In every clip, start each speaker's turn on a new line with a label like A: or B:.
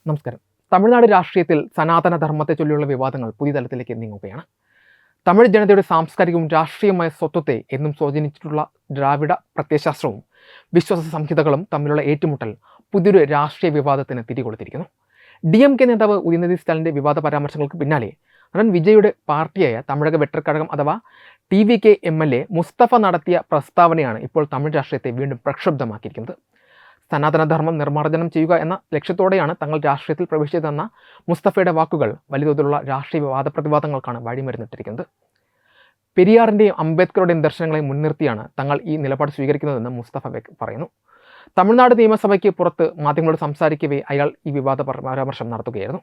A: നമസ്കാരം. തമിഴ്നാട് രാഷ്ട്രീയത്തിൽ സനാതന ധർമ്മത്തെ ചൊല്ലിയുള്ള വിവാദങ്ങൾ പുതിയ തലത്തിലേക്ക് നീങ്ങുകയാണ്. തമിഴ് ജനതയുടെ സാംസ്കാരികവും രാഷ്ട്രീയമായ സ്വത്വത്തെ എന്നും സ്വാധീനിച്ചിട്ടുള്ള ദ്രാവിഡ പ്രത്യയശാസ്ത്രവും വിശ്വാസ സംഹിതകളും തമ്മിലുള്ള ഏറ്റുമുട്ടൽ പുതിയൊരു രാഷ്ട്രീയ വിവാദത്തിന് തിരികൊളുത്തിരിക്കുന്നു. DMK നേതാവ് ഉദയനിധി സ്റ്റാലിൻ്റെ വിവാദ പരാമർശങ്ങൾക്ക് പിന്നാലെ നടൻ വിജയുടെ പാർട്ടിയായ തമിഴക വെട്ടർക്കഴകം അഥവാ TVK MLA മുസ്തഫ നടത്തിയ പ്രസ്താവനയാണ് ഇപ്പോൾ തമിഴ് രാഷ്ട്രീയത്തെ വീണ്ടും പ്രക്ഷുബ്ധമാക്കിയിരിക്കുന്നത്. സനാതനധർമ്മം നിർമ്മാർജ്ജനം ചെയ്യുക എന്ന ലക്ഷ്യത്തോടെയാണ് തങ്ങൾ രാഷ്ട്രീയത്തിൽ പ്രവേശിച്ചതെന്ന മുസ്തഫയുടെ വാക്കുകൾ വലിയ തോതിലുള്ള രാഷ്ട്രീയ വാദപ്രതിവാദങ്ങൾക്കാണ് വഴിമരുന്നിട്ടിരിക്കുന്നത്. പെരിയാറിൻ്റെയും അംബേദ്കറുടെയും ദർശനങ്ങളെ മുൻനിർത്തിയാണ് തങ്ങൾ ഈ നിലപാട് സ്വീകരിക്കുന്നതെന്ന് മുസ്തഫ പറയുന്നു. തമിഴ്നാട് നിയമസഭയ്ക്ക് പുറത്ത് മാധ്യമങ്ങളോട് സംസാരിക്കവേ അയാൾ ഈ വിവാദ പരാമർശം നടത്തുകയായിരുന്നു.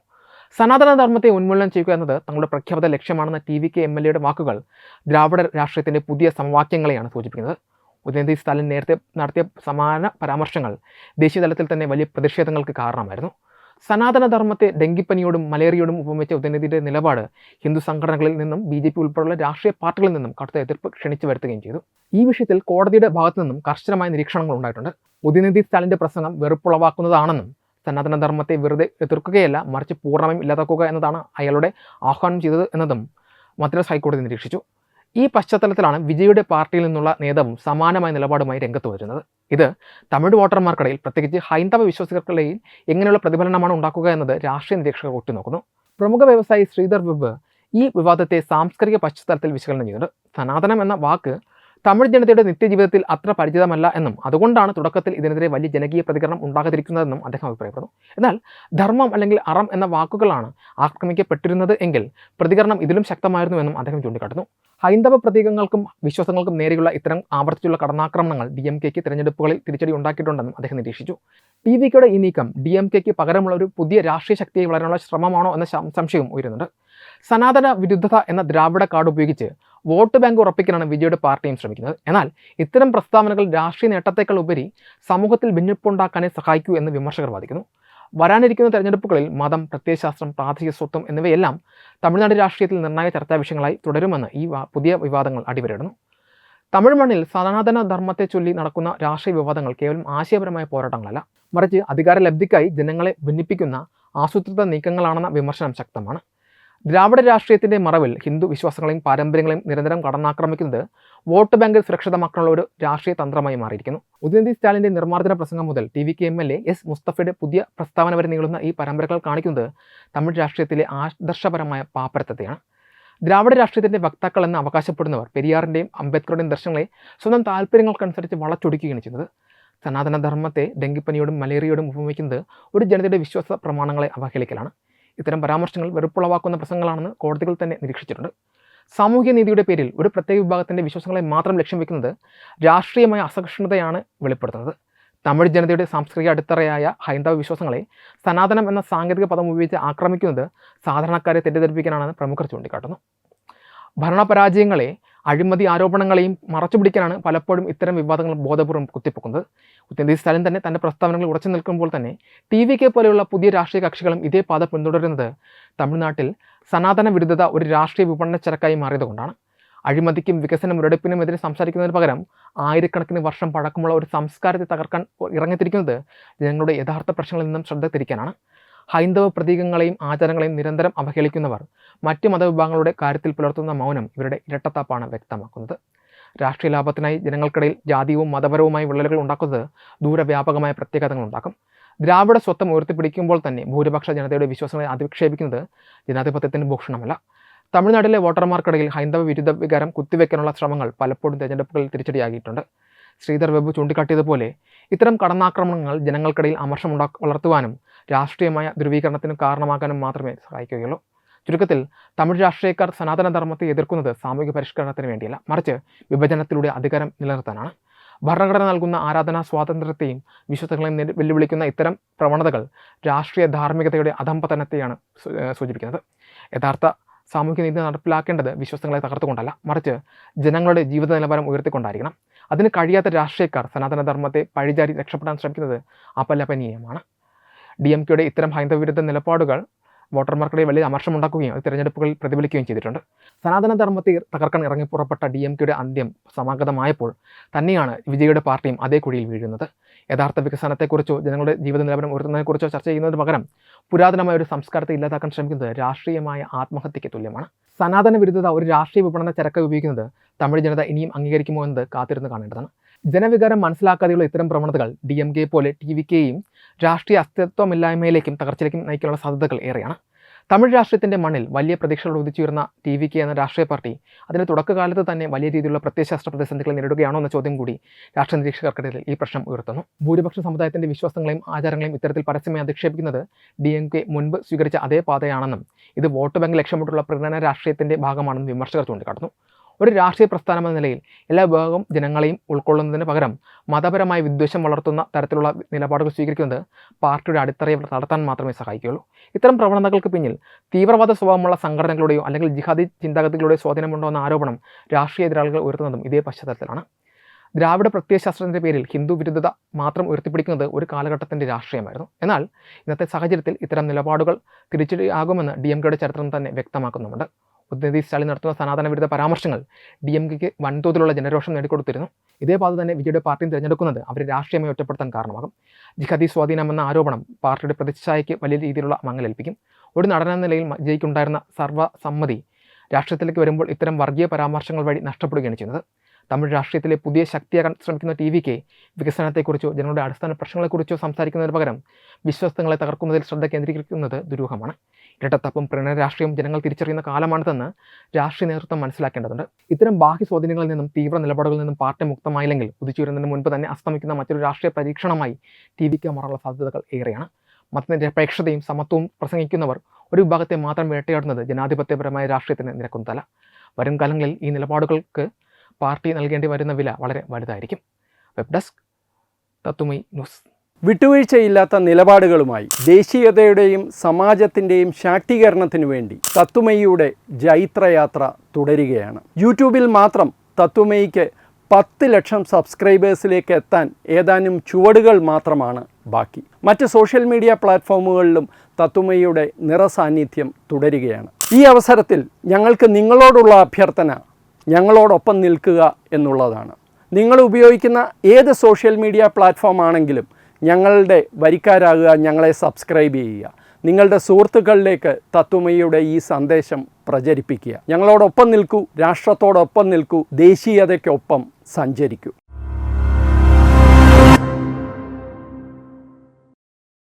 A: സനാതനധർമ്മത്തെ ഉന്മൂലനം ചെയ്യുക എന്നത് തങ്ങളുടെ പ്രഖ്യാപിത ലക്ഷ്യമാണെന്ന TVK MLAയുടെ വാക്കുകൾ ദ്രാവിഡ രാഷ്ട്രീയത്തിൻ്റെ പുതിയ സമവാക്യങ്ങളെയാണ് സൂചിപ്പിക്കുന്നത്. ഉദയനിധി സ്റ്റാലിൻ നേരത്തെ നടത്തിയ സമാന പരാമർശങ്ങൾ ദേശീയ തലത്തിൽ തന്നെ വലിയ പ്രതിഷേധങ്ങൾക്ക് കാരണമായിരുന്നു. സനാതനധർമ്മത്തെ ഡെങ്കിപ്പനിയോടും മലേറിയയോടും ഉപമിച്ച ഉദയനിധിയുടെ നിലപാട് ഹിന്ദു സംഘടനകളിൽ നിന്നും BJP ഉൾപ്പെടെയുള്ള രാഷ്ട്രീയ പാർട്ടികളിൽ നിന്നും കടുത്ത എതിർപ്പ് ക്ഷണിച്ചു വരുത്തുകയും ചെയ്തു. ഈ വിഷയത്തിൽ കോടതിയുടെ ഭാഗത്തു നിന്നും കർശനമായ നിരീക്ഷണങ്ങൾ ഉണ്ടായിട്ടുണ്ട്. ഉദയനിധി സ്റ്റാലിൻ്റെ പ്രസംഗം വെറുപ്പുളവാക്കുന്നതാണെന്നും സനാതനധർമ്മത്തെ വെറുതെ എതിർക്കുകയല്ല മറിച്ച് പൂർണ്ണമായും ഇല്ലാതാക്കുക എന്നതാണ് അയാളുടെ ആഹ്വാനം ചെയ്തത് എന്നതും മദ്രാസ് ഹൈക്കോടതി നിരീക്ഷിച്ചു. ഈ പശ്ചാത്തലത്തിലാണ് വിജയുടെ പാർട്ടിയിൽ നിന്നുള്ള നേതാവും സമാനമായ നിലപാടുമായി രംഗത്ത് വരുന്നത്. ഇത് തമിഴ് വോട്ടർമാർക്കിടയിൽ പ്രത്യേകിച്ച് ഹൈന്ദവ വിശ്വാസികൾക്കിടയിൽ എങ്ങനെയുള്ള പ്രതിഫലനമാണ് ഉണ്ടാക്കുക എന്നത് രാഷ്ട്രീയ നിരീക്ഷകർ ഉറ്റുനോക്കുന്നു. പ്രമുഖ വ്യവസായി ശ്രീധർ വെബ് ഈ വിവാദത്തെ സാംസ്കാരിക പശ്ചാത്തലത്തിൽ വിശകലനം ചെയ്തിട്ടുണ്ട്. സനാതനം എന്ന വാക്ക് തമിഴ് ജനതയുടെ നിത്യജീവിതത്തിൽ അത്ര പരിചിതമല്ല എന്നും അതുകൊണ്ടാണ് തുടക്കത്തിൽ ഇതിനെതിരെ വലിയ ജനകീയ പ്രതികരണം ഉണ്ടാകാതിരിക്കുന്നതെന്നും അദ്ദേഹം അഭിപ്രായപ്പെടുന്നു. എന്നാൽ ധർമ്മം അല്ലെങ്കിൽ അറം എന്ന വാക്കുകളാണ് ആക്രമിക്കപ്പെട്ടിരുന്നത് എങ്കിൽ പ്രതികരണം ഇതിലും ശക്തമായിരുന്നുവെന്നും അദ്ദേഹം ചൂണ്ടിക്കാട്ടുന്നു. ഹൈന്ദവ പ്രതീകങ്ങൾക്കും വിശ്വാസങ്ങൾക്കും നേരെയുള്ള ഇത്തരം ആവർത്തിച്ചുള്ള കടന്നാക്രമണങ്ങൾ DMKക്ക് തിരഞ്ഞെടുപ്പുകളിൽ തിരിച്ചടി ഉണ്ടാക്കിയിട്ടുണ്ടെന്നും അദ്ദേഹം നിരീക്ഷിച്ചു. TVKയുടെ ഈ നീക്കം DMKക്ക് പകരമുള്ള ഒരു പുതിയ രാഷ്ട്രീയ ശക്തിയെ വളരാനുള്ള ശ്രമമാണോ എന്ന സംശയവും ഉയരുന്നുണ്ട്. സനാതന വിരുദ്ധത എന്ന ദ്രാവിഡ കാർഡ് ഉപയോഗിച്ച് വോട്ട് ബാങ്ക് ഉറപ്പിക്കാനാണ് വിജയുടെ പാർട്ടിയും ശ്രമിക്കുന്നത്. എന്നാൽ ഇത്തരം പ്രസ്താവനകൾ രാഷ്ട്രീയ നേട്ടത്തേക്കാൾ ഉപരി സമൂഹത്തിൽ ഭിന്നിപ്പുണ്ടാക്കാനേ സഹായിക്കൂ എന്ന് വിമർശകർ വാദിക്കുന്നു. വരാനിരിക്കുന്ന തെരഞ്ഞെടുപ്പുകളിൽ മതം, പ്രത്യയശാസ്ത്രം, പ്രാദേശിക സ്വത്വം എന്നിവയെല്ലാം തമിഴ്നാട് രാഷ്ട്രീയത്തിൽ നിർണായക ചർച്ചാ വിഷയങ്ങളായി തുടരുമെന്ന് ഈ പുതിയ വിവാദങ്ങൾ അടിവരയിടുന്നു. തമിഴ് മണ്ണിൽ സനാതന ധർമ്മത്തെ ചൊല്ലി നടക്കുന്ന രാഷ്ട്രീയ വിവാദങ്ങൾ കേവലം ആശയപരമായ പോരാട്ടങ്ങളല്ല, മറിച്ച് അധികാര ലബ്ധിക്കായി ജനങ്ങളെ ഭിന്നിപ്പിക്കുന്ന ആസൂത്രിത നീക്കങ്ങളാണെന്ന വിമർശനം ശക്തമാണ്. ദ്രാവിഡ രാഷ്ട്രീയത്തിൻ്റെ മറവിൽ ഹിന്ദു വിശ്വാസങ്ങളെയും പാരമ്പര്യങ്ങളെയും നിരന്തരം കടന്നാക്രമിക്കുന്നത് വോട്ട് ബാങ്ക് സുരക്ഷിതമാക്കാനുള്ള ഒരു രാഷ്ട്രീയ തന്ത്രമായി മാറിയിരിക്കുന്നു. ഉദയനിധി സ്റ്റാലിൻ്റെ നിർമ്മാർജ്ജന പ്രസംഗം മുതൽ TVK MLA S മുസ്തഫയുടെ പുതിയ പ്രസ്താവന വരെ നീളുന്ന ഈ പരമ്പരകൾ കാണിക്കുന്നത് തമിഴ് രാഷ്ട്രീയത്തിലെ ആദർശപരമായ പാപ്പരത്വത്തെയാണ്. ദ്രാവിഡ രാഷ്ട്രീയത്തിൻ്റെ വക്താക്കൾ എന്ന് അവകാശപ്പെടുന്നവർ പെരിയാറിൻ്റെയും അംബേദ്കറുടെയും ദർശനങ്ങളെ സ്വന്തം താല്പര്യങ്ങൾക്കനുസരിച്ച് വളച്ചൊടിക്കുകയാണ് ചെയ്തത്. സനാതനധർമ്മത്തെ ഡെങ്കിപ്പനിയോടും മലേറിയയോടും ഉപമിക്കുന്നത് ഒരു ജനതയുടെ വിശ്വാസ പ്രമാണങ്ങളെ അവഹേളിക്കലാണ്. ഇത്തരം പരാമർശങ്ങൾ വെറുപ്പുളവാക്കുന്ന പ്രസംഗങ്ങളാണെന്ന് കോടതികൾ തന്നെ നിരീക്ഷിച്ചിട്ടുണ്ട്. സാമൂഹ്യ നീതിയുടെ പേരിൽ ഒരു പ്രത്യേക വിഭാഗത്തിൻ്റെ വിശ്വാസങ്ങളെ മാത്രം ലക്ഷ്യം വെക്കുന്നത് രാഷ്ട്രീയമായ അസഹിഷ്ണുതയാണ് വെളിപ്പെടുത്തുന്നത്. തമിഴ് ജനതയുടെ സാംസ്കാരിക അടിത്തറയായ ഹൈന്ദവ വിശ്വാസങ്ങളെ സനാതനം എന്ന സാങ്കേതിക പദം ഉപയോഗിച്ച് ആക്രമിക്കുന്നത് സാധാരണക്കാരെ തെറ്റിദ്ധരിപ്പിക്കാനാണെന്ന് പ്രമുഖർ ചൂണ്ടിക്കാട്ടുന്നു. ഭരണപരാജയങ്ങളെ അഴിമതി ആരോപണങ്ങളെയും മറച്ചുപിടിക്കാനാണ് പലപ്പോഴും ഇത്തരം വിവാദങ്ങൾ ബോധപൂർവ്വം കുത്തിപ്പൊക്കുന്നത്. ഉദയനിധി സ്റ്റാലിൻ തന്നെ തൻ്റെ പ്രസ്താവനകൾ ഉറച്ചു നിൽക്കുമ്പോൾ തന്നെ TVK പോലെയുള്ള പുതിയ രാഷ്ട്രീയ കക്ഷികളും ഇതേ പാത പിന്തുടരുന്നത് തമിഴ്നാട്ടിൽ സനാതന വിരുദ്ധത ഒരു രാഷ്ട്രീയ വിപണന ചരക്കായി മാറിയതുകൊണ്ടാണ്. അഴിമതിക്കും വികസന മുരടിപ്പിനുമെതിരെ സംസാരിക്കുന്നതിന് പകരം ആയിരക്കണക്കിന് വർഷം പഴക്കമുള്ള ഒരു സംസ്കാരത്തെ തകർക്കാൻ ഇറങ്ങിത്തിരിക്കുന്നത് ജനങ്ങളുടെ യഥാർത്ഥ പ്രശ്നങ്ങളിൽ നിന്നും ശ്രദ്ധ തിരിക്കാനാണ്. ഹൈന്ദവ പ്രതീകങ്ങളെയും ആചാരങ്ങളെയും നിരന്തരം അവഹേളിക്കുന്നവർ മറ്റ് മതവിഭാഗങ്ങളുടെ കാര്യത്തിൽ പുലർത്തുന്ന മൗനം ഇവരുടെ ഇരട്ടത്താപ്പാണ് വ്യക്തമാക്കുന്നത്. രാഷ്ട്രീയ ലാഭത്തിനായി ജനങ്ങൾക്കിടയിൽ ജാതിയവും മതപരവുമായ വിള്ളലുകൾ ഉണ്ടാക്കുന്നത് ദൂരവ്യാപകമായ പ്രത്യാഘാതങ്ങൾ ഉണ്ടാക്കും. ദ്രാവിഡ സ്വത്വം ഉയർത്തിപ്പിടിക്കുമ്പോൾ തന്നെ ഭൂരിപക്ഷ ജനതയുടെ വിശ്വാസങ്ങളെ അധിക്ഷേപിക്കുന്നത് ജനാധിപത്യത്തിന് ഭൂഷണമല്ല. തമിഴ്നാട്ടിലെ വോട്ടർമാർക്കിടയിൽ ഹൈന്ദവ വിരുദ്ധ വികാരം കുത്തിവെക്കാനുള്ള ശ്രമങ്ങൾ പലപ്പോഴും തെരഞ്ഞെടുപ്പുകളിൽ തിരിച്ചടിയാകിയിട്ടുണ്ട്. ശ്രീധർ വെബ് ചൂണ്ടിക്കാട്ടിയതുപോലെ ഇത്തരം കടന്നാക്രമണങ്ങൾ ജനങ്ങൾക്കിടയിൽ അമർഷം വളർത്തുവാനും രാഷ്ട്രീയമായ ധ്രുവീകരണത്തിന് കാരണമാക്കാനും മാത്രമേ സഹായിക്കുകയുള്ളൂ. ചുരുക്കത്തിൽ തമിഴ് രാഷ്ട്രീയക്കാർ സനാതനധർമ്മത്തെ എതിർക്കുന്നത് സാമൂഹിക പരിഷ്കരണത്തിന് വേണ്ടിയല്ല, മറിച്ച് വിഭജനത്തിലൂടെ അധികാരം നിലനിർത്താനാണ്. ഭരണഘടന നൽകുന്ന ആരാധനാ സ്വാതന്ത്ര്യത്തെയും വിശ്വാസങ്ങളെയും വെല്ലുവിളിക്കുന്ന ഇത്തരം പ്രവണതകൾ രാഷ്ട്രീയ ധാർമ്മികതയുടെ അധംപതനത്തെയാണ് സൂചിപ്പിക്കുന്നത്. യഥാർത്ഥ സാമൂഹ്യ നീതി നടപ്പിലാക്കേണ്ടത് വിശ്വാസങ്ങളെ തകർത്തുകൊണ്ടല്ല, മറിച്ച് ജനങ്ങളുടെ ജീവിത നിലവാരം ഉയർത്തിക്കൊണ്ടായിരിക്കണം. അതിന് കഴിയാത്ത രാഷ്ട്രീയക്കാർ സനാതനധർമ്മത്തെ പഴിചാരി രക്ഷപ്പെടാൻ ശ്രമിക്കുന്നത് അപലപനീയമാണ്. DMKയുടെ ഇത്തരം ഹൈന്ദവ വിരുദ്ധ നിലപാടുകൾ വോട്ടർമാർക്കിടയിൽ വലിയ അമർഷമുണ്ടാക്കുകയും അത് തിരഞ്ഞെടുപ്പുകളിൽ പ്രതിഫലിക്കുകയും ചെയ്തിട്ടുണ്ട്. സനാതനധർമ്മത്തെ തകർക്കാൻ ഇറങ്ങിപ്പുറപ്പെട്ട DMKയുടെ അന്ത്യം സമാഗതമായപ്പോൾ തന്നെയാണ് വിജയുടെ പാർട്ടിയും അതേ കുഴിയിൽ വീഴുന്നത്. യഥാർത്ഥ വികസനത്തെക്കുറിച്ചോ ജനങ്ങളുടെ ജീവിത നിലവാരം ഉയർത്തുന്നതിനെക്കുറിച്ചോ ചർച്ച ചെയ്യുന്നതിന് പകരം പുരാതനമായ ഒരു സംസ്കാരത്തെ ഇല്ലാതാക്കാൻ ശ്രമിക്കുന്നത് രാഷ്ട്രീയമായ ആത്മഹത്യയ്ക്ക് തുല്യമാണ്. സനാതന വിരുദ്ധത ഒരു രാഷ്ട്രീയ വിപണന ചരക്കായി ഉപയോഗിക്കുന്നത് തമിഴ് ജനത ഇനിയും അംഗീകരിക്കുമോ എന്നത് കാത്തിരുന്ന് കാണേണ്ടതാണ്. ജനവികാരം മനസ്സിലാക്കാതെയുള്ള ഇത്തരം പ്രവണതകൾ DMK പോലെ TVKയും രാഷ്ട്രീയ അസ്തിത്വമില്ലായ്മയിലേക്കും തകർച്ചയിലേക്കും നയിക്കാനുള്ള സാധ്യതകൾ ഏറെയാണ്. തമിഴ് രാഷ്ട്രീയത്തിൻ്റെ മണ്ണിൽ വലിയ പ്രതീക്ഷകൾ ഉദിച്ചുയർന്ന TVK എന്ന രാഷ്ട്രീയ പാർട്ടി അതിൻ്റെ തുടക്കകാലത്ത് തന്നെ വലിയ രീതിയിലുള്ള പ്രത്യയശാസ്ത്ര പ്രതിസന്ധികൾ നേരിടുകയാണോ എന്ന ചോദ്യം കൂടി രാഷ്ട്രീയ നിരീക്ഷകർക്കിടയിൽ ഈ പ്രശ്നം ഉയർത്തുന്നു. ഭൂരിപക്ഷ സമുദായത്തിൻ്റെ വിശ്വാസങ്ങളെയും ആചാരങ്ങളെയും ഇത്തരത്തിൽ പരസ്യമായി അധിക്ഷേപിക്കുന്നത് DMK മുൻപ് സ്വീകരിച്ച അതേ പാതയാണെന്നും ഇത് വോട്ട് ബാങ്ക് ലക്ഷ്യമിട്ടുള്ള പ്രകടന രാഷ്ട്രീയത്തിൻ്റെ ഭാഗമാണെന്നും വിമർശകർ ചൂണ്ടിക്കാട്ടുന്നു. ഒരു രാഷ്ട്രീയ പ്രസ്ഥാനം എന്ന നിലയിൽ എല്ലാ വിഭാഗം ജനങ്ങളെയും ഉൾക്കൊള്ളുന്നതിന് പകരം മതപരമായ വിദ്വേഷം വളർത്തുന്ന തരത്തിലുള്ള നിലപാടുകൾ സ്വീകരിക്കുന്നത് പാർട്ടിയുടെ അടിത്തറയെ തളർത്താൻ മാത്രമേ സഹായിക്കുകയുള്ളൂ. ഇത്തരം പ്രവണതകൾക്ക് പിന്നിൽ തീവ്രവാദ സ്വഭാവമുള്ള സംഘടനകളുടെയോ അല്ലെങ്കിൽ ജിഹാദി ചിന്താഗതികളുടെയോ സ്വാധീനമുണ്ടോ എന്ന ആരോപണം രാഷ്ട്രീയ എതിരാളികൾ ഉയർത്തുന്നതും ഇതേ പശ്ചാത്തലത്തിലാണ്. ദ്രാവിഡ പ്രത്യയശാസ്ത്രത്തിൻ്റെ പേരിൽ ഹിന്ദു വിരുദ്ധത മാത്രം ഉയർത്തിപ്പിടിക്കുന്നത് ഒരു കാലഘട്ടത്തിൻ്റെ രാഷ്ട്രീയമായിരുന്നു. എന്നാൽ ഇന്നത്തെ സാഹചര്യത്തിൽ ഇത്തരം നിലപാടുകൾ തിരിച്ചടിയാകുമെന്ന് DMKയുടെ ചരിത്രം തന്നെ വ്യക്തമാക്കുന്നുമുണ്ട്. ഉദയനിധി സ്റ്റാലിൻ നടത്തുന്ന സനാതന വിരുദ്ധ പരാമർശങ്ങൾ DMKയ്ക്ക് വൻതോതിലുള്ള ജനരോഷം നേടിക്കൊടുത്തിരുന്നു. ഇതേ പാത തന്നെ വിജയുടെ പാർട്ടിയും തിരഞ്ഞെടുക്കുന്നത് അവരെ രാഷ്ട്രീയമായി ഒറ്റപ്പെടുത്താൻ കാരണമാകും. ജിഹാദി സ്വാധീനമെന്ന ആരോപണം പാർട്ടിയുടെ പ്രതിച്ഛായയ്ക്ക് വലിയ രീതിയിലുള്ള മങ്ങലേൽപ്പിക്കും. ഒരു നടനെന്ന നിലയിൽ വിജയ്ക്കുണ്ടായിരുന്ന സർവ്വസമ്മതി രാഷ്ട്രീയത്തിലേക്ക് വരുമ്പോൾ ഇത്തരം വർഗീയ പരാമർശങ്ങൾ വഴി നഷ്ടപ്പെടുകയാണ് ചെയ്യുന്നത്. തമിഴ് രാഷ്ട്രീയത്തിലെ പുതിയ ശക്തിയാകാൻ ശ്രമിക്കുന്ന TVK വികസനത്തെക്കുറിച്ചോ ജനങ്ങളുടെ അടിസ്ഥാന പ്രശ്നങ്ങളെക്കുറിച്ചോ സംസാരിക്കുന്നതിന് പകരം വിശ്വാസങ്ങളെ തകർക്കുന്നതിൽ ശ്രദ്ധ കേന്ദ്രീകരിക്കുന്നത് ദുരൂഹമാണ്. ഇരട്ടത്തപ്പും പ്രണയ രാഷ്ട്രീയവും ജനങ്ങൾ തിരിച്ചറിയുന്ന കാലമാണിതെന്ന് രാഷ്ട്രീയ നേതൃത്വം മനസ്സിലാക്കേണ്ടതുണ്ട്. ഇത്തരം ബാഹ്യ സ്വാധീനങ്ങളിൽ നിന്നും തീവ്ര നിലപാടുകളിൽ നിന്നും പാർട്ടി മുക്തമായില്ലെങ്കിൽ ഉദിച്ചുവരുന്നതിന് മുൻപ് തന്നെ അസ്തമിക്കുന്ന മറ്റൊരു രാഷ്ട്രീയ പരീക്ഷണമായി TVK മാറാനുള്ള സാധ്യതകൾ ഏറെയാണ്. മതനിരപേക്ഷതയും സമത്വവും പ്രസംഗിക്കുന്നവർ ഒരു വിഭാഗത്തെ മാത്രം വേട്ടയാടുന്നത് ജനാധിപത്യപരമായ രാഷ്ട്രീയത്തിന് നിരക്കുന്നതല്ല. വരും കാലങ്ങളിൽ ഈ നിലപാടുകൾക്ക് പാർട്ടി നൽകേണ്ടി വരുന്ന വില വളരെ വലുതായിരിക്കും. വെബ് ഡെസ്ക് തത്തുമൈ ന്യൂസ്.
B: വിട്ടുവീഴ്ചയില്ലാത്ത നിലപാടുകളുമായി ദേശീയതയുടെയും സമാജത്തിൻ്റെയും ശാക്തീകരണത്തിനു വേണ്ടി തത്തുമൈയുടെ ജൈത്രയാത്ര തുടരുകയാണ്. യൂട്യൂബിൽ മാത്രം തത്തുമൈക്ക് 10 ലക്ഷം സബ്സ്ക്രൈബേഴ്സിലേക്ക് എത്താൻ ഏതാനും ചുവടുകൾ മാത്രമാണ് ബാക്കി. മറ്റ് സോഷ്യൽ മീഡിയ പ്ലാറ്റ്ഫോമുകളിലും തത്തുമൈയുടെ നിറസാന്നിധ്യം തുടരുകയാണ്. ഈ അവസരത്തിൽ ഞങ്ങൾക്ക് നിങ്ങളോടുള്ള അഭ്യർത്ഥന ഞങ്ങളോടൊപ്പം നിൽക്കുക എന്നുള്ളതാണ്. നിങ്ങൾ ഉപയോഗിക്കുന്ന ഏത് സോഷ്യൽ മീഡിയ പ്ലാറ്റ്ഫോം ആണെങ്കിലും ഞങ്ങളുടെ വരിക്കാരാകുക, ഞങ്ങളെ സബ്സ്ക്രൈബ് ചെയ്യുക, നിങ്ങളുടെ സുഹൃത്തുക്കളിലേക്ക് തത്തുമൈയുടെ ഈ സന്ദേശം പ്രചരിപ്പിക്കുക. ഞങ്ങളോടൊപ്പം നിൽക്കൂ, രാഷ്ട്രത്തോടൊപ്പം നിൽക്കൂ, ദേശീയതയ്ക്കൊപ്പം സഞ്ചരിക്കൂ.